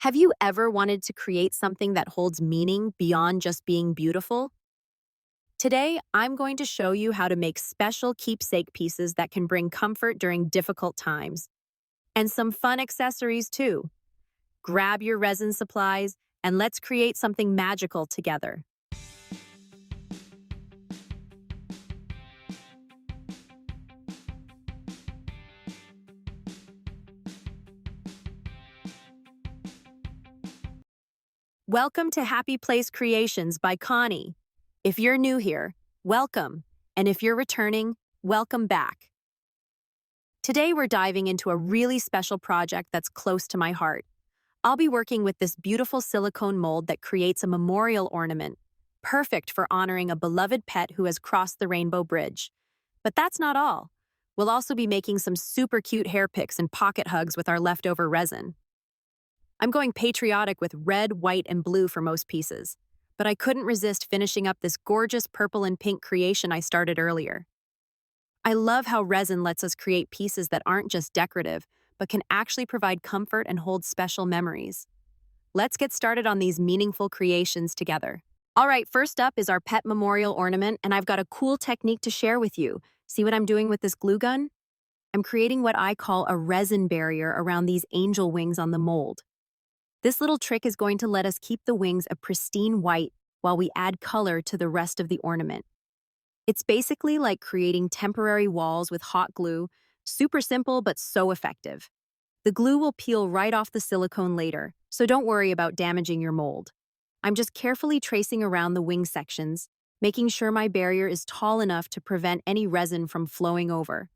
Have you ever wanted to create something that holds meaning beyond just being beautiful? Today, I'm going to show you how to make special keepsake pieces that can bring comfort during difficult times. And some fun accessories too. Grab your resin supplies and let's create something magical together. Welcome to Happy Place Creations by Connie. If you're new here, welcome. And if you're returning, welcome back. Today we're diving into a really special project that's close to my heart. I'll be working with this beautiful silicone mold that creates a memorial ornament, perfect for honoring a beloved pet who has crossed the rainbow bridge. But that's not all. We'll also be making some super cute hair picks and pocket hugs with our leftover resin. I'm going patriotic with red, white, and blue for most pieces, but I couldn't resist finishing up this gorgeous purple and pink creation I started earlier. I love how resin lets us create pieces that aren't just decorative, but can actually provide comfort and hold special memories. Let's get started on these meaningful creations together. All right, first up is our pet memorial ornament, and I've got a cool technique to share with you. See what I'm doing with this glue gun? I'm creating what I call a resin barrier around these angel wings on the mold. This little trick is going to let us keep the wings a pristine white while we add color to the rest of the ornament. It's basically like creating temporary walls with hot glue, super simple but so effective. The glue will peel right off the silicone later, so don't worry about damaging your mold. I'm just carefully tracing around the wing sections, making sure my barrier is tall enough to prevent any resin from flowing over.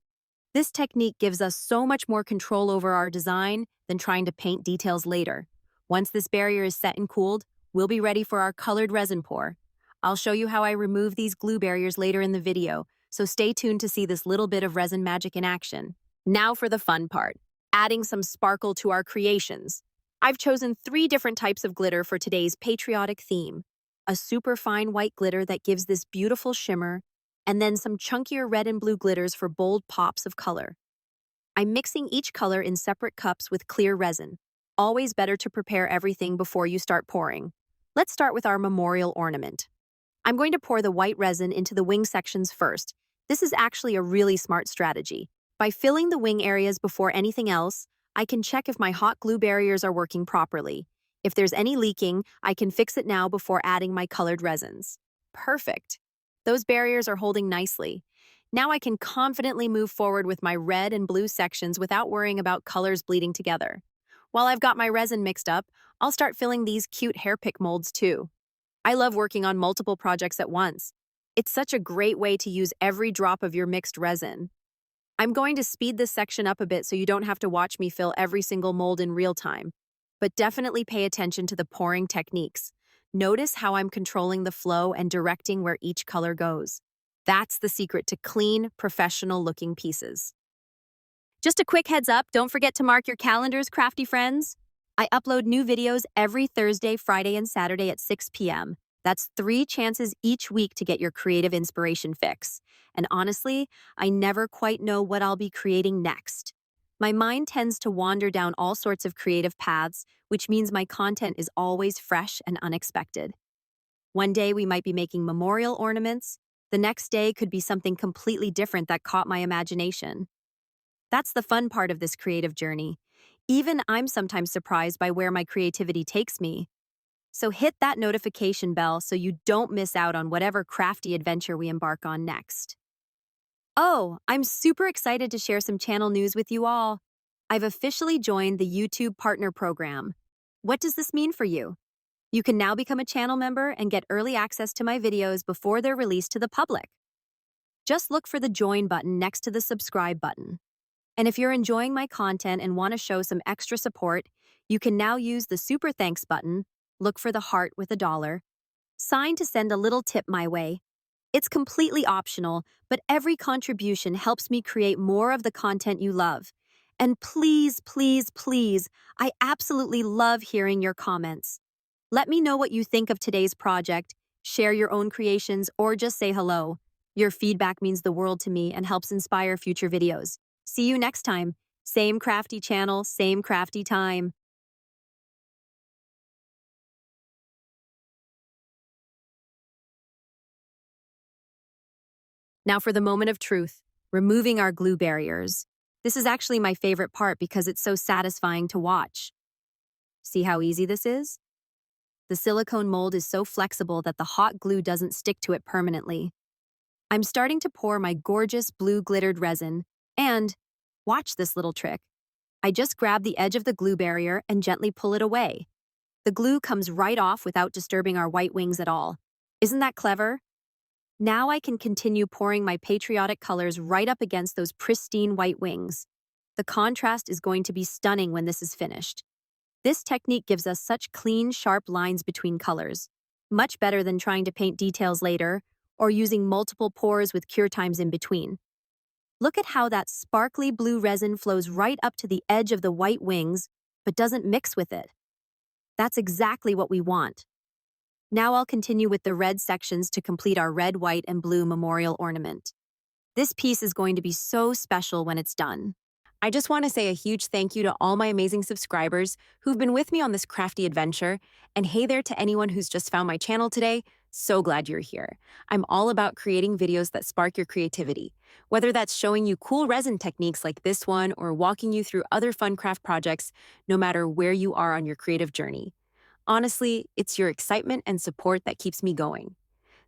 This technique gives us so much more control over our design than trying to paint details later. Once this barrier is set and cooled, we'll be ready for our colored resin pour. I'll show you how I remove these glue barriers later in the video, so stay tuned to see this little bit of resin magic in action. Now for the fun part, adding some sparkle to our creations. I've chosen 3 different types of glitter for today's patriotic theme. A super fine white glitter that gives this beautiful shimmer, and then some chunkier red and blue glitters for bold pops of color. I'm mixing each color in separate cups with clear resin. Always better to prepare everything before you start pouring. Let's start with our memorial ornament. I'm going to pour the white resin into the wing sections first. This is actually a really smart strategy. By filling the wing areas before anything else, I can check if my hot glue barriers are working properly. If there's any leaking, I can fix it now before adding my colored resins. Perfect. Those barriers are holding nicely. Now I can confidently move forward with my red and blue sections without worrying about colors bleeding together. While I've got my resin mixed up, I'll start filling these cute hair pick molds too. I love working on multiple projects at once. It's such a great way to use every drop of your mixed resin. I'm going to speed this section up a bit so you don't have to watch me fill every single mold in real time. But definitely pay attention to the pouring techniques. Notice how I'm controlling the flow and directing where each color goes. That's the secret to clean, professional-looking pieces. Just a quick heads up, don't forget to mark your calendars, crafty friends. I upload new videos every Thursday, Friday, and Saturday at 6 p.m. That's 3 chances each week to get your creative inspiration fix. And honestly, I never quite know what I'll be creating next. My mind tends to wander down all sorts of creative paths, which means my content is always fresh and unexpected. One day we might be making memorial ornaments. The next day could be something completely different that caught my imagination. That's the fun part of this creative journey. Even I'm sometimes surprised by where my creativity takes me. So hit that notification bell so you don't miss out on whatever crafty adventure we embark on next. Oh, I'm super excited to share some channel news with you all. I've officially joined the YouTube Partner Program. What does this mean for you? You can now become a channel member and get early access to my videos before they're released to the public. Just look for the Join button next to the Subscribe button. And if you're enjoying my content and want to show some extra support, you can now use the Super Thanks button, look for the heart with $1, sign to send a little tip my way. It's completely optional, but every contribution helps me create more of the content you love. And please, please, please, I absolutely love hearing your comments. Let me know what you think of today's project, share your own creations, or just say hello. Your feedback means the world to me and helps inspire future videos. See you next time. Same crafty channel, same crafty time. Now for the moment of truth, removing our glue barriers. This is actually my favorite part because it's so satisfying to watch. See how easy this is? The silicone mold is so flexible that the hot glue doesn't stick to it permanently. I'm starting to pour my gorgeous blue glittered resin, and watch this little trick. I just grab the edge of the glue barrier and gently pull it away. The glue comes right off without disturbing our white wings at all. Isn't that clever? Now I can continue pouring my patriotic colors right up against those pristine white wings. The contrast is going to be stunning when this is finished. This technique gives us such clean, sharp lines between colors. Much better than trying to paint details later or using multiple pours with cure times in between. Look at how that sparkly blue resin flows right up to the edge of the white wings, but doesn't mix with it. That's exactly what we want. Now I'll continue with the red sections to complete our red, white, and blue memorial ornament. This piece is going to be so special when it's done. I just want to say a huge thank you to all my amazing subscribers who've been with me on this crafty adventure, and hey there to anyone who's just found my channel today. So glad you're here. I'm all about creating videos that spark your creativity, whether that's showing you cool resin techniques like this one or walking you through other fun craft projects, no matter where you are on your creative journey. Honestly, it's your excitement and support that keeps me going.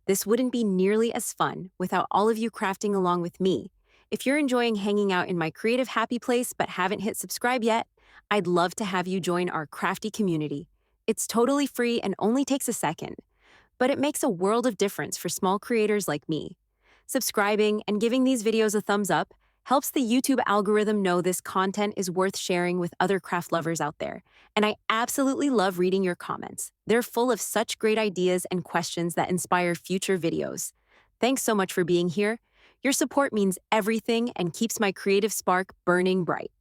This wouldn't be nearly as fun without all of you crafting along with me. If you're enjoying hanging out in my creative happy place but haven't hit subscribe yet, I'd love to have you join our crafty community. It's totally free and only takes a second, but it makes a world of difference for small creators like me. Subscribing and giving these videos a thumbs up helps the YouTube algorithm know this content is worth sharing with other craft lovers out there. And I absolutely love reading your comments. They're full of such great ideas and questions that inspire future videos. Thanks so much for being here. Your support means everything and keeps my creative spark burning bright.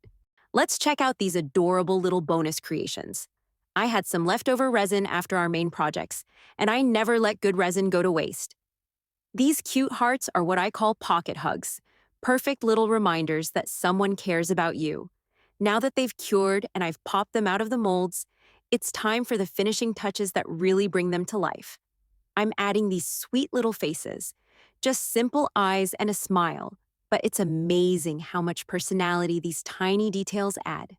Let's check out these adorable little bonus creations. I had some leftover resin after our main projects, and I never let good resin go to waste. These cute hearts are what I call pocket hugs, perfect little reminders that someone cares about you. Now that they've cured and I've popped them out of the molds, it's time for the finishing touches that really bring them to life. I'm adding these sweet little faces, just simple eyes and a smile, but it's amazing how much personality these tiny details add.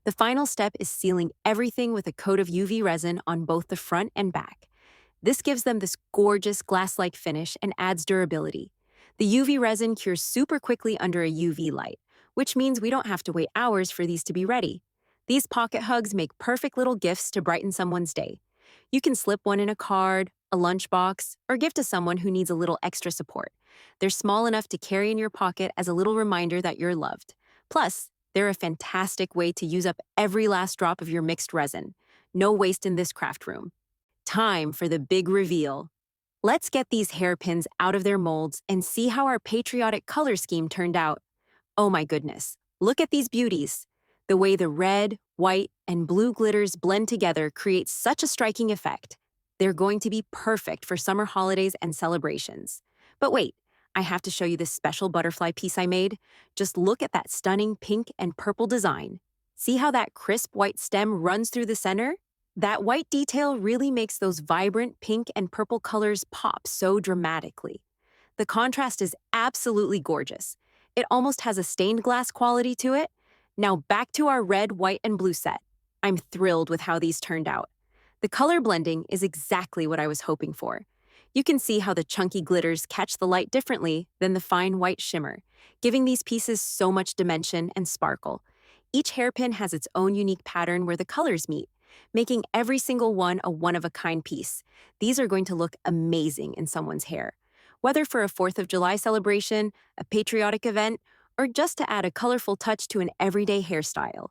The final step is sealing everything with a coat of UV resin on both the front and back. This gives them this gorgeous glass-like finish and adds durability. The UV resin cures super quickly under a UV light, which means we don't have to wait hours for these to be ready. These pocket hugs make perfect little gifts to brighten someone's day. You can slip one in a card, a lunchbox, or give to someone who needs a little extra support. They're small enough to carry in your pocket as a little reminder that you're loved. Plus, they're a fantastic way to use up every last drop of your mixed resin. No waste in this craft room. Time for the big reveal. Let's get these hairpins out of their molds and see how our patriotic color scheme turned out. Oh my goodness, look at these beauties. The way the red, white, and blue glitters blend together creates such a striking effect. They're going to be perfect for summer holidays and celebrations. But wait, I have to show you this special butterfly piece I made. Just look at that stunning pink and purple design. See how that crisp white stem runs through the center? That white detail really makes those vibrant pink and purple colors pop so dramatically. The contrast is absolutely gorgeous. It almost has a stained glass quality to it. Now back to our red, white, and blue set. I'm thrilled with how these turned out. The color blending is exactly what I was hoping for. You can see how the chunky glitters catch the light differently than the fine white shimmer, giving these pieces so much dimension and sparkle. Each hairpin has its own unique pattern where the colors meet, making every single one a one-of-a-kind piece. These are going to look amazing in someone's hair. Whether for a 4th of July celebration, a patriotic event, or just to add a colorful touch to an everyday hairstyle,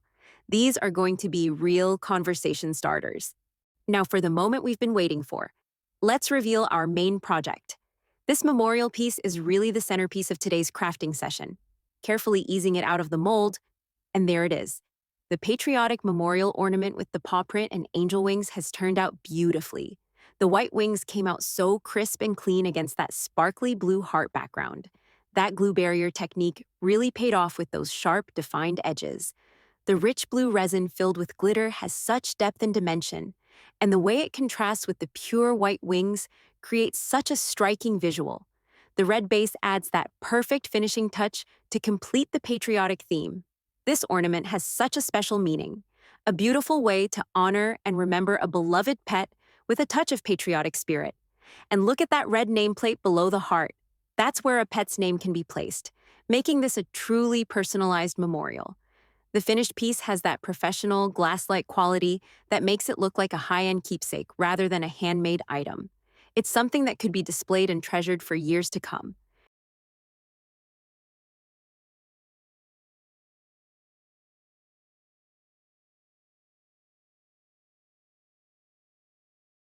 these are going to be real conversation starters. Now for the moment we've been waiting for. Let's reveal our main project. This memorial piece is really the centerpiece of today's crafting session. Carefully easing it out of the mold, and there it is. The patriotic memorial ornament with the paw print and angel wings has turned out beautifully. The white wings came out so crisp and clean against that sparkly blue heart background. That glue barrier technique really paid off with those sharp, defined edges. The rich blue resin filled with glitter has such depth and dimension, and the way it contrasts with the pure white wings creates such a striking visual. The red base adds that perfect finishing touch to complete the patriotic theme. This ornament has such a special meaning, a beautiful way to honor and remember a beloved pet with a touch of patriotic spirit. And look at that red nameplate below the heart. That's where a pet's name can be placed, making this a truly personalized memorial. The finished piece has that professional, glass-like quality that makes it look like a high-end keepsake rather than a handmade item. It's something that could be displayed and treasured for years to come.